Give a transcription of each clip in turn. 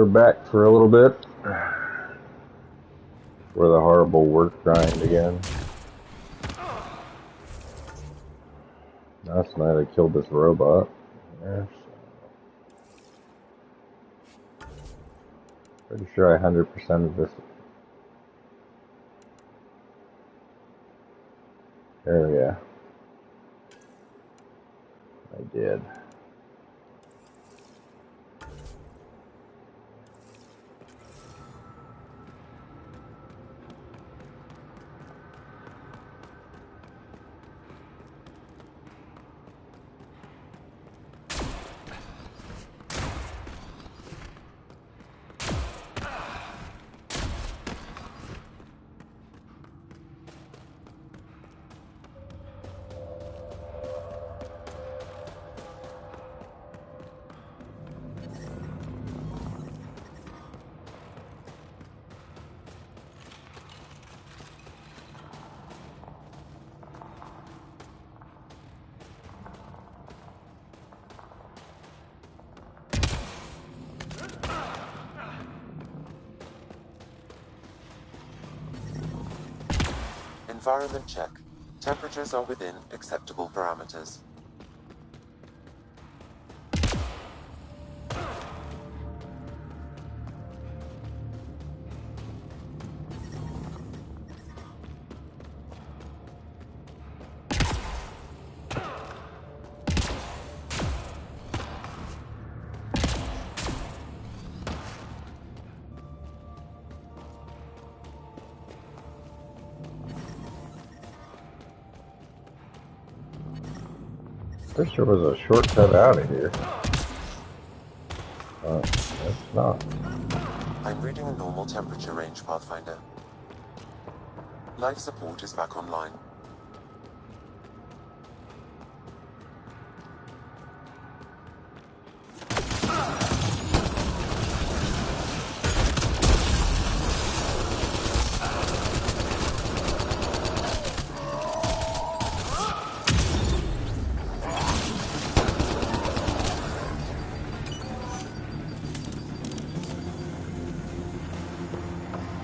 we're back for a little bit. For the horrible work grind again. Last night I killed this robot. Yes. Pretty sure I 100%ed this. There, yeah. I did. Environment check. Temperatures are within acceptable parameters. I wish there was a shortcut out of here. It's not. I'm reading a normal temperature range, Pathfinder. Life support is back online.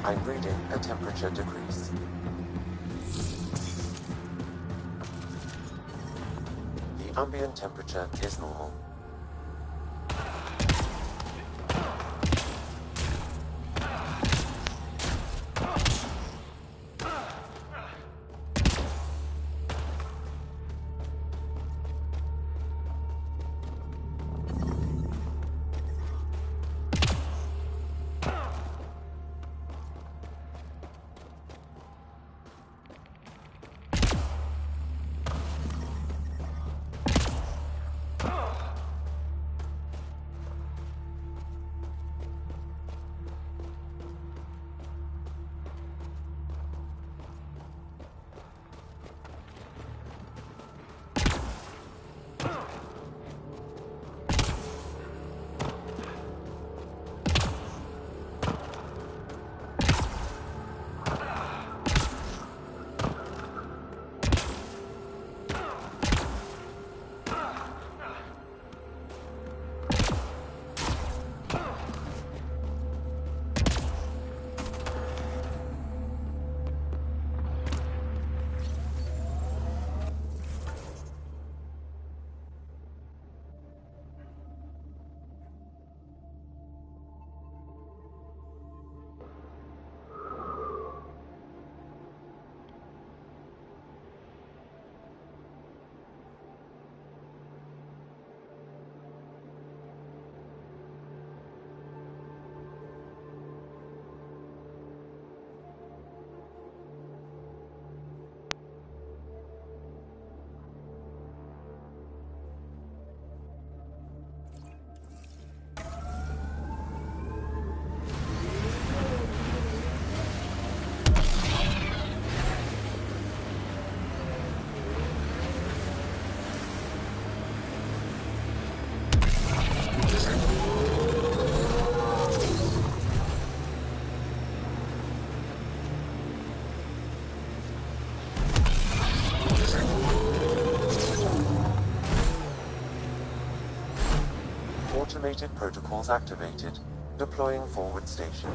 I'm reading a temperature decrease. The ambient temperature is normal. Automated protocols activated. Deploying forward station.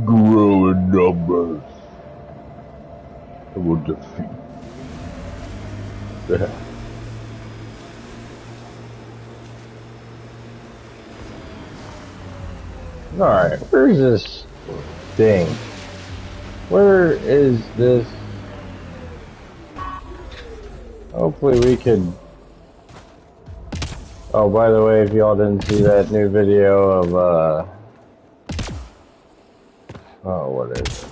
Grow in numbers. And will defeat them. Alright, where's this thing? Where is this? Hopefully we could... Oh, by the way, if y'all didn't see that new video of, Oh, what is it?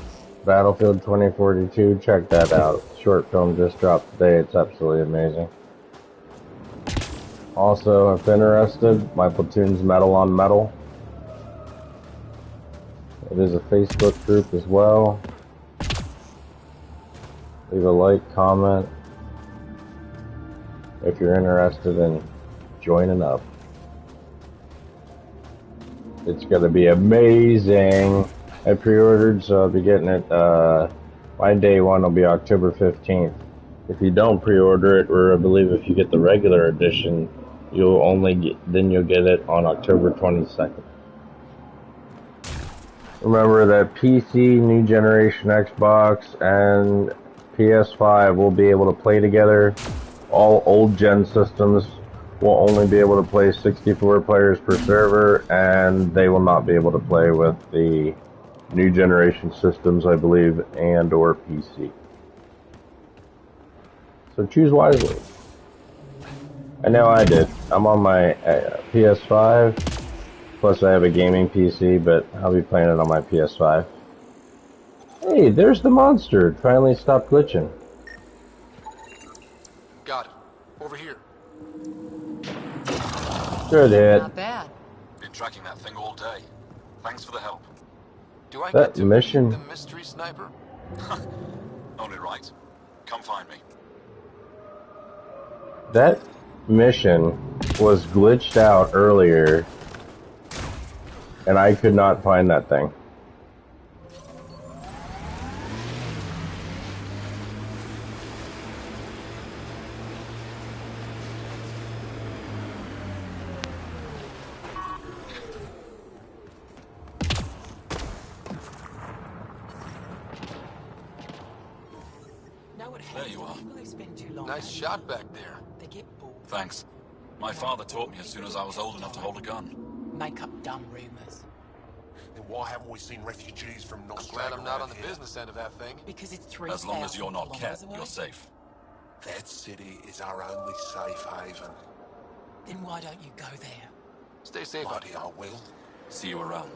Battlefield 2042, check that out. Short film just dropped today, it's absolutely amazing. Also, if interested, my platoon's Metal on Metal. It is a Facebook group as well. Leave a like, comment, if you're interested in joining up. It's gonna be amazing. I pre-ordered, so I'll be getting it, my day one will be October 15th. If you don't pre-order it, or I believe if you get the regular edition, you'll get it on October 22nd. Remember that PC, new generation Xbox, and PS5 will be able to play together. All old gen systems will only be able to play 64 players per server, and they will not be able to play with the new generation systems, I believe, and or PC. So choose wisely. I know I did. I'm on my PS5, plus I have a gaming PC, but I'll be playing it on my PS5. Hey, there's the monster. It finally stopped glitching. Got it. Over here. Good hit. Not bad. Been tracking that thing all day. Thanks for the help. Do I That get to mission- meet the mystery sniper? Only right. Come find me. That mission was glitched out earlier, and I could not find that thing. There you are. Nice shot back there. They get bored. Thanks. My father taught me as soon as I was old enough to hold a gun. Make up dumb rumors. Then why haven't we seen refugees from I'm Nostalgia? glad I'm not on the business end of that thing. Because it's 3,000 As long as you're not Cat, kilometers away. you're safe. That city is our only safe haven. Then why don't you go there? Stay safe out Bloody here. I will. See you around.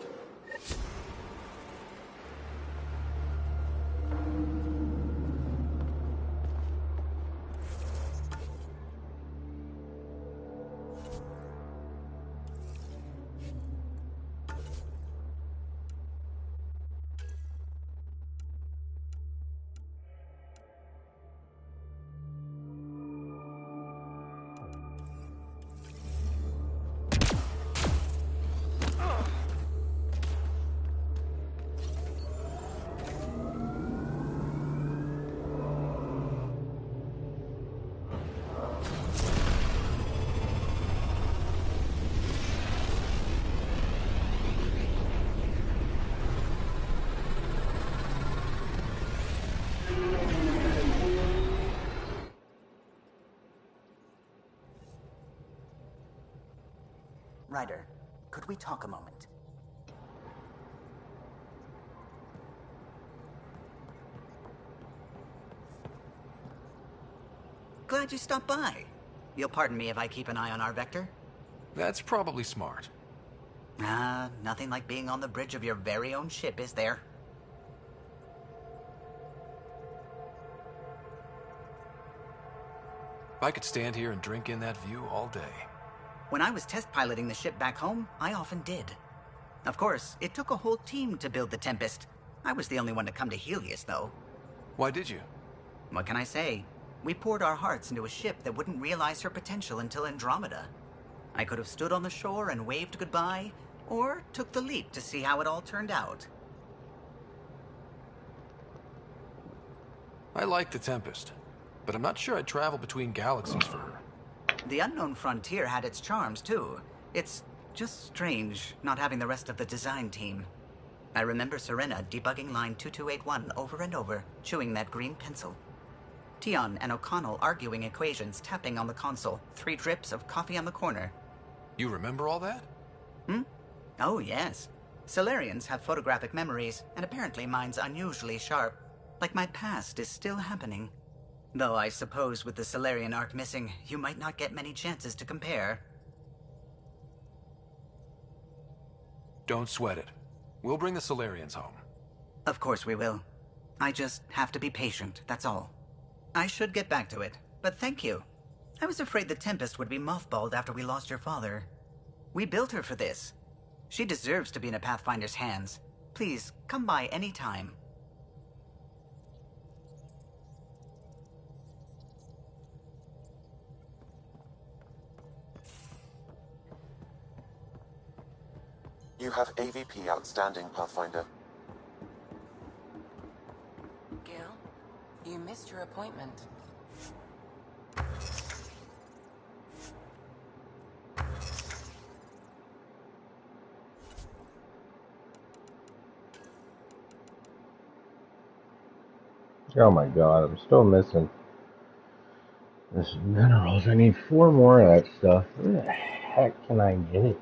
Ryder, could we talk a moment? Glad you stopped by. You'll pardon me if I keep an eye on our vector? That's probably smart. Nothing like being on the bridge of your very own ship, is there? I could stand here and drink in that view all day. When I was test piloting the ship back home, I often did. Of course, it took a whole team to build the Tempest. I was the only one to come to Helios, though. Why did you? What can I say? We poured our hearts into a ship that wouldn't realize her potential until Andromeda. I could have stood on the shore and waved goodbye, or took the leap to see how it all turned out. I like the Tempest, but I'm not sure I'd travel between galaxies for her. The unknown frontier had its charms, too. It's just strange not having the rest of the design team. I remember Serena debugging line 2281 over and over, chewing that green pencil. Tion and O'Connell arguing equations, tapping on the console, 3 drips of coffee on the corner. You remember all that? Oh, yes. Solarians have photographic memories, and apparently mine's unusually sharp. Like my past is still happening. Though I suppose with the Solarian arc missing, you might not get many chances to compare. Don't sweat it. We'll bring the Solarians home. Of course we will. I just have to be patient, that's all. I should get back to it, but thank you. I was afraid the Tempest would be mothballed after we lost your father. We built her for this. She deserves to be in a Pathfinder's hands. Please, come by any time. You have AVP outstanding, Pathfinder. Gil, you missed your appointment. Oh my god, I'm still missing this minerals. I need 4 more of that stuff. Where the heck can I get it?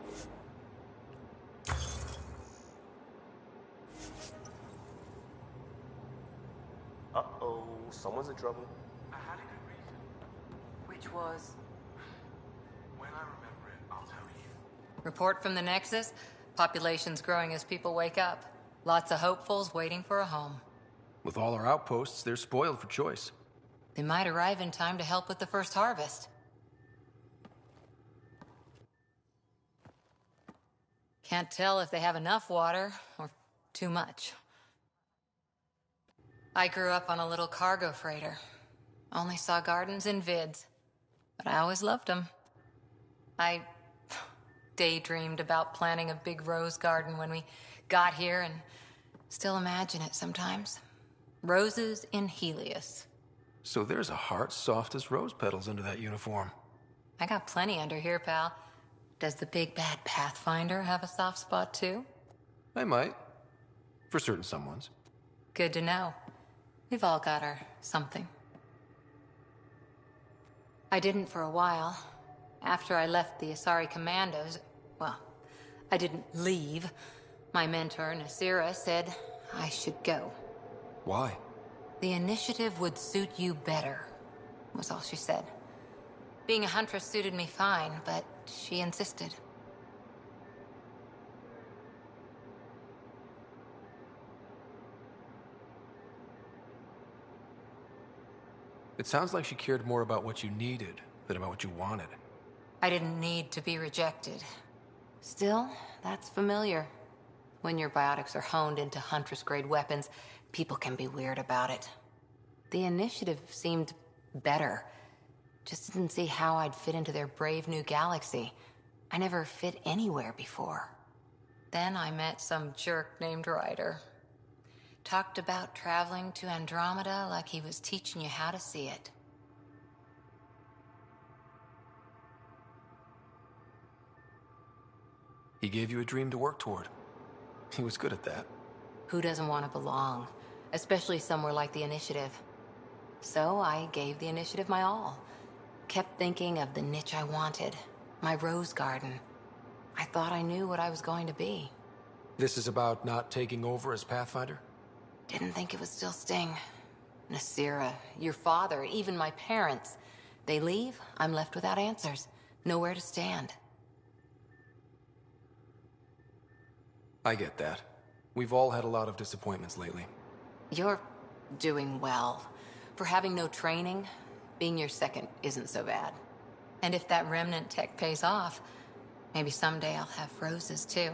Uh-oh, someone's in trouble. I had a good reason. Which was? When I remember it, I'll tell you. Report from the Nexus. Population's growing as people wake up. Lots of hopefuls waiting for a home. With all our outposts, they're spoiled for choice. They might arrive in time to help with the first harvest. Can't tell if they have enough water or too much. I grew up on a little cargo freighter. Only saw gardens in vids, but I always loved them. I daydreamed about planting a big rose garden when we got here and still imagine it sometimes. Roses in Helios. So there's a heart soft as rose petals under that uniform. I got plenty under here, pal. Does the big bad Pathfinder have a soft spot too? I might. For certain someones. Good to know. We've all got our something. I didn't for a while. After I left the Asari Commandos, well, I didn't leave. My mentor, Nasira, said I should go. Why? The initiative would suit you better, was all she said. Being a huntress suited me fine, but she insisted. It sounds like she cared more about what you needed than about what you wanted. I didn't need to be rejected. Still, that's familiar. When your biotics are honed into Huntress-grade weapons, people can be weird about it. The initiative seemed better. Just didn't see how I'd fit into their brave new galaxy. I never fit anywhere before. Then I met some jerk named Ryder. Talked about traveling to Andromeda like he was teaching you how to see it. He gave you a dream to work toward. He was good at that. Who doesn't want to belong? Especially somewhere like the Initiative. So I gave the Initiative my all. Kept thinking of the niche I wanted. My rose garden. I thought I knew what I was going to be. This is about not taking over as Pathfinder? Didn't think it would still sting. Nasira, your father, even my parents. They leave, I'm left without answers. Nowhere to stand. I get that. We've all had a lot of disappointments lately. You're doing well. For having no training, being your second isn't so bad. And if that remnant tech pays off, maybe someday I'll have roses too.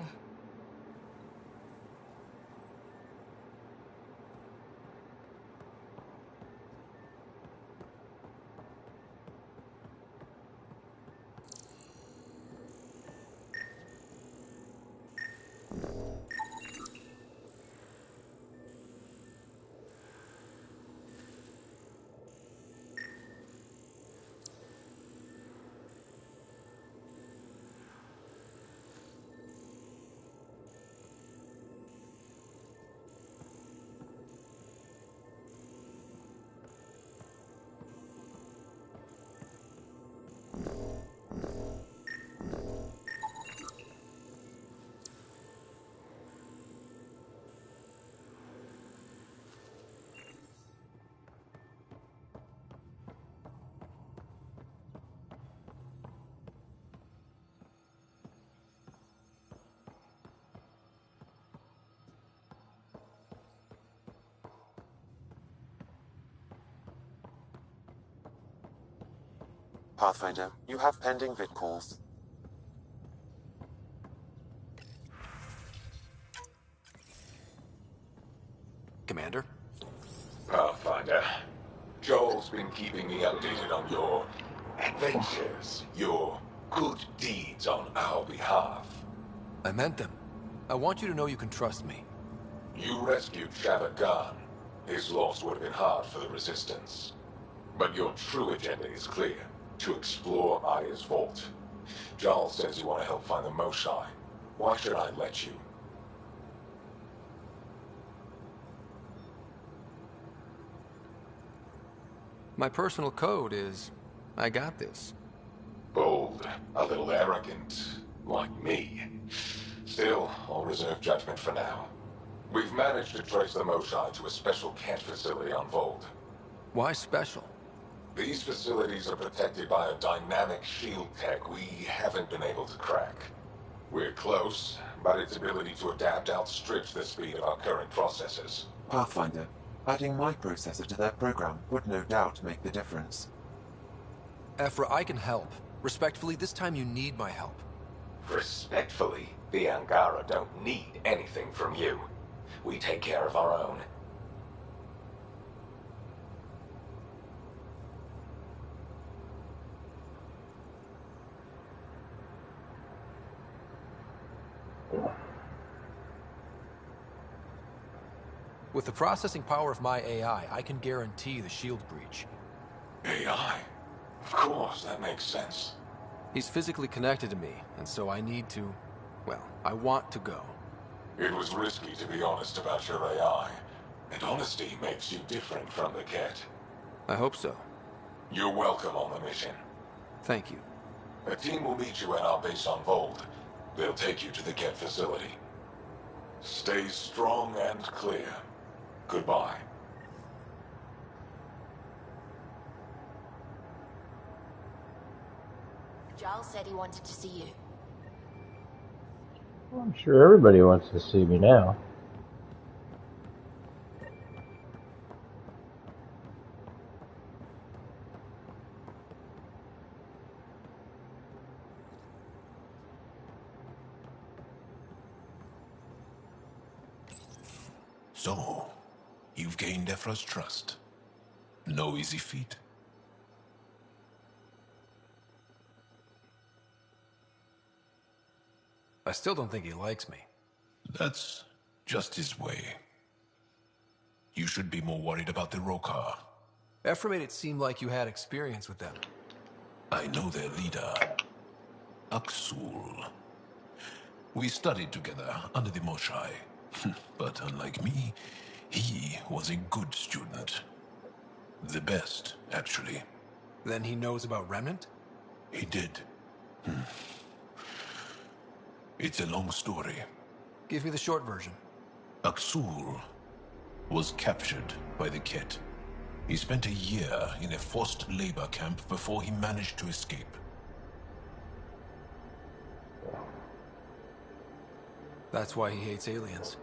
Pathfinder, you have pending vid calls. Commander? Pathfinder, Joel's been keeping me updated on your adventures, your good deeds on our behalf. I meant them. I want you to know you can trust me. You rescued Shavit Khan. His loss would have been hard for the Resistance. But your true agenda is clear, to explore Aya's vault. Jarl says you want to help find the Moshae. Why should I let you? My personal code is, I got this. Bold, a little arrogant, like me. Still, I'll reserve judgment for now. We've managed to trace the Moshae to a special Kent facility on Vold. Why special? These facilities are protected by a dynamic shield tech we haven't been able to crack. We're close, but its ability to adapt outstrips the speed of our current processors. Pathfinder, adding my processor to their program would no doubt make the difference. Ephra, I can help. Respectfully, this time you need my help. Respectfully, the Angara don't need anything from you. We take care of our own. With the processing power of my AI, I can guarantee the shield breach. AI? Of course, that makes sense. He's physically connected to me, and so I need to... well, I want to go. It was risky to be honest about your AI, and honesty makes you different from the Ket. I hope so. You're welcome on the mission. Thank you. A team will meet you at our base on Vold. They'll take you to the Ket facility. Stay strong and clear. Goodbye. Giles said he wanted to see you. Well, I'm sure everybody wants to see me now. So, you've gained Ephra's trust. No easy feat. I still don't think he likes me. That's just his way. You should be more worried about the Rokar. Ephra made it seem like you had experience with them. I know their leader, Aksul. We studied together under the Moshae. But unlike me, he was a good student. The best, actually. Then he knows about Remnant? He did. It's a long story. Give me the short version. Aksul was captured by the Ket. He spent a year in a forced labor camp before he managed to escape. That's why he hates aliens.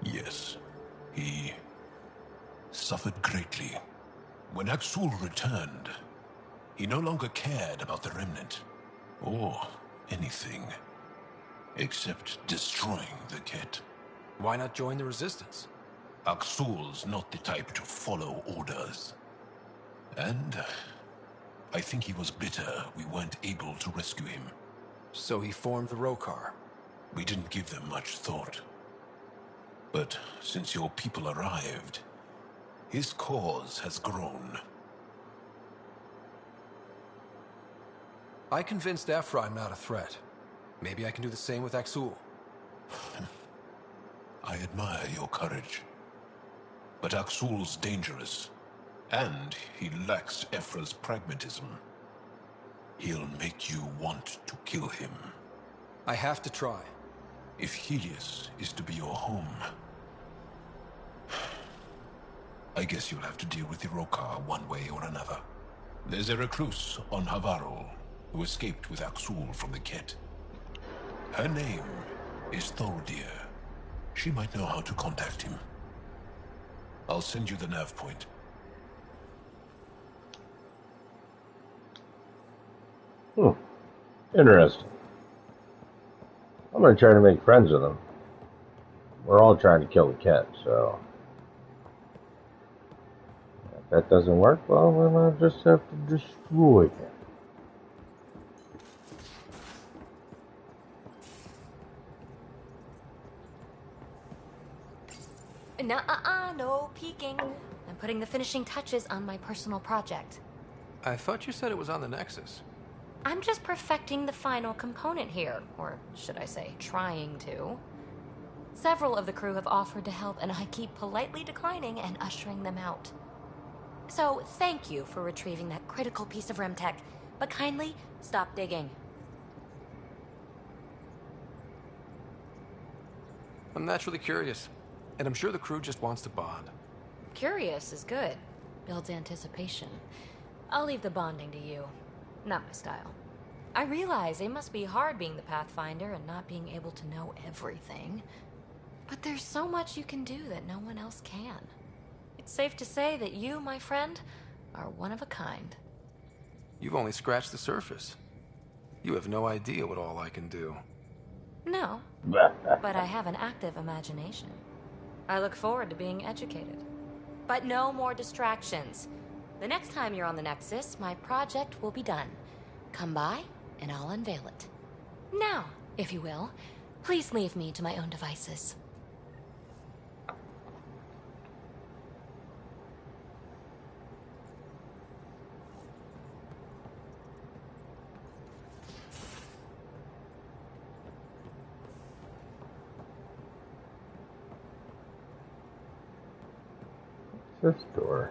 Yes, he suffered greatly. When Aksul returned, he no longer cared about the Remnant, or anything, except destroying the Ket. Why not join the Resistance? Aksul's not the type to follow orders. And I think he was bitter we weren't able to rescue him. So he formed the Rokar. We didn't give them much thought. But since your people arrived, his cause has grown. I convinced Ephra I'm not a threat. Maybe I can do the same with Aksul. I admire your courage. But Aksul's dangerous, and he lacks Ephra's pragmatism. He'll make you want to kill him. I have to try. If Helios is to be your home, I guess you'll have to deal with the Rokar one way or another. There's a recluse on Havarol who escaped with Aksul from the Ket. Her name is Thordir. She might know how to contact him. I'll send you the nav point. Hmm. Interesting. I'm gonna try to make friends with them. We're all trying to kill the cat, so if that doesn't work, well, then I'll just have to destroy him. No peeking. I'm putting the finishing touches on my personal project. I thought you said it was on the Nexus. I'm just perfecting the final component here, or should I say, trying to. Several of the crew have offered to help, and I keep politely declining and ushering them out. So, thank you for retrieving that critical piece of Remtech, but kindly stop digging. I'm naturally curious, and I'm sure the crew just wants to bond. Curious is good. Builds anticipation. I'll leave the bonding to you. Not my style. I realize it must be hard being the Pathfinder and not being able to know everything. But there's so much you can do that no one else can. It's safe to say that you, my friend, are one of a kind. You've only scratched the surface. You have no idea what all I can do. No, but I have an active imagination. I look forward to being educated. But no more distractions. The next time you're on the Nexus, my project will be done. Come by, and I'll unveil it. Now, if you will, please leave me to my own devices. This door.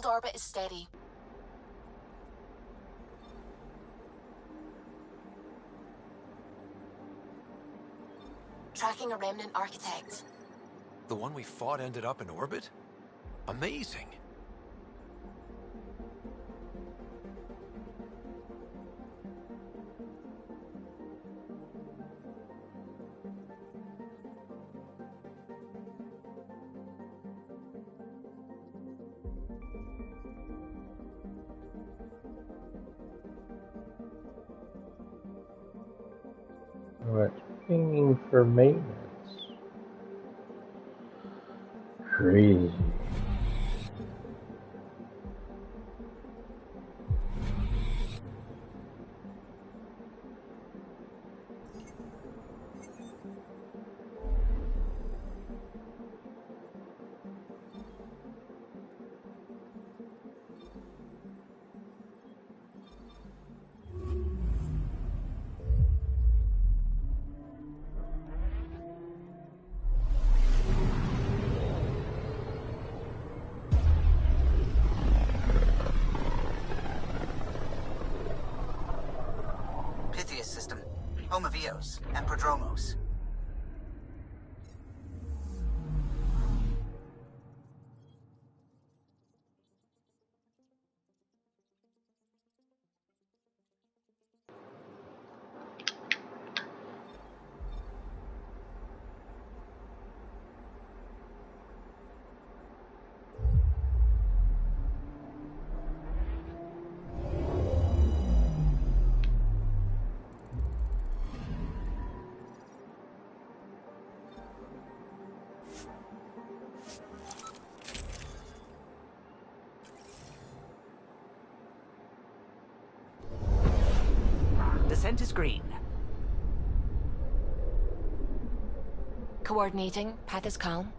Hold orbit is steady. Tracking a remnant architect. The one we fought ended up in orbit? Amazing. Alright, pinging for maintenance. Crazy. System, home of Eos and Prodromos. Descent is green. Coordinating. Path is calm.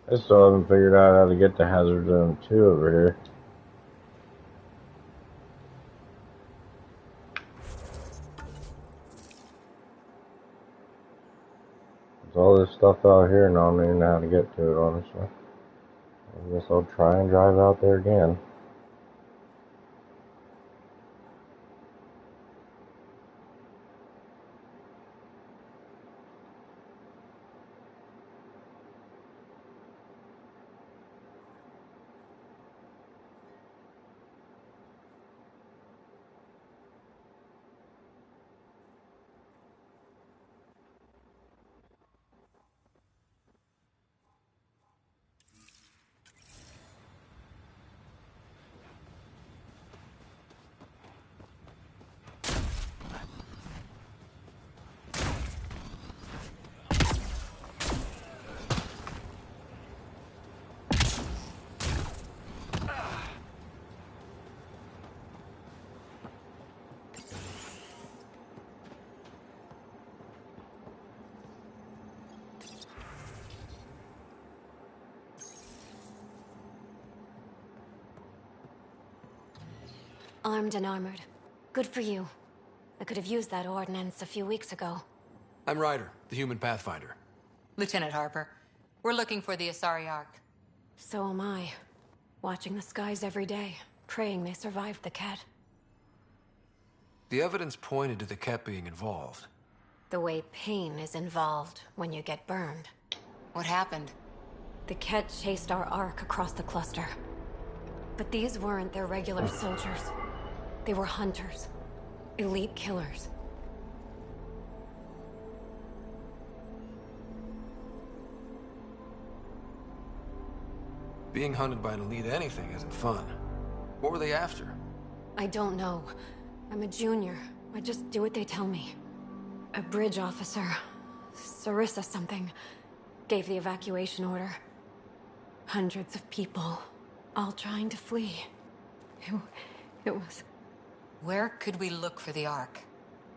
I still haven't figured out how to get to Hazard Zone 2 over here. There's all this stuff out here and I don't even know how to get to it, honestly. I guess I'll try and drive out there again. Armed and armored. Good for you. I could have used that ordnance a few weeks ago. I'm Ryder, the human pathfinder. Lieutenant Harper, we're looking for the Asari Ark. So am I. Watching the skies every day, praying they survived the Ket. The evidence pointed to the Ket being involved. The way pain is involved when you get burned. What happened? The Ket chased our Ark across the cluster. But these weren't their regular soldiers. They were hunters. Elite killers. Being hunted by an elite anything isn't fun. What were they after? I don't know. I'm a junior. I just do what they tell me. A bridge officer, Sarissa something, gave the evacuation order. Hundreds of people, all trying to flee. It was... Where could we look for the Ark?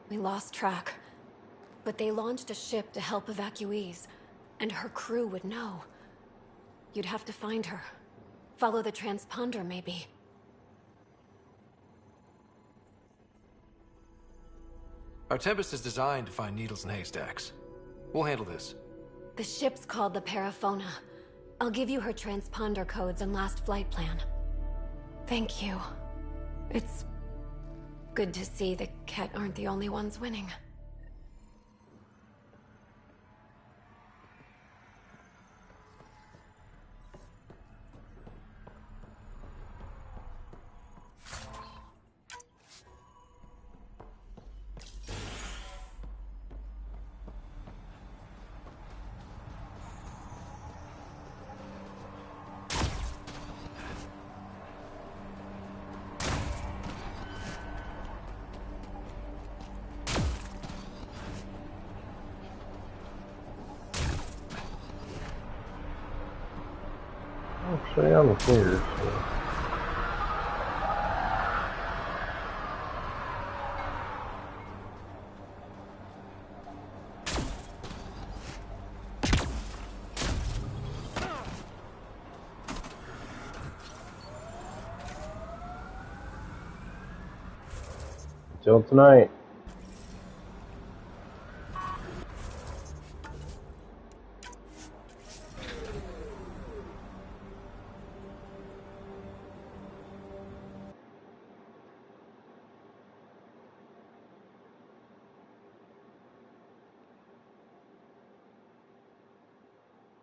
We lost track. But they launched a ship to help evacuees. And her crew would know. You'd have to find her. Follow the transponder, maybe. Our Tempest is designed to find needles in haystacks. We'll handle this. The ship's called the Paraphona. I'll give you her transponder codes and last flight plan. Thank you. It's good to see the Ket aren't the only ones winning. Actually, I'm clear. So. Till tonight.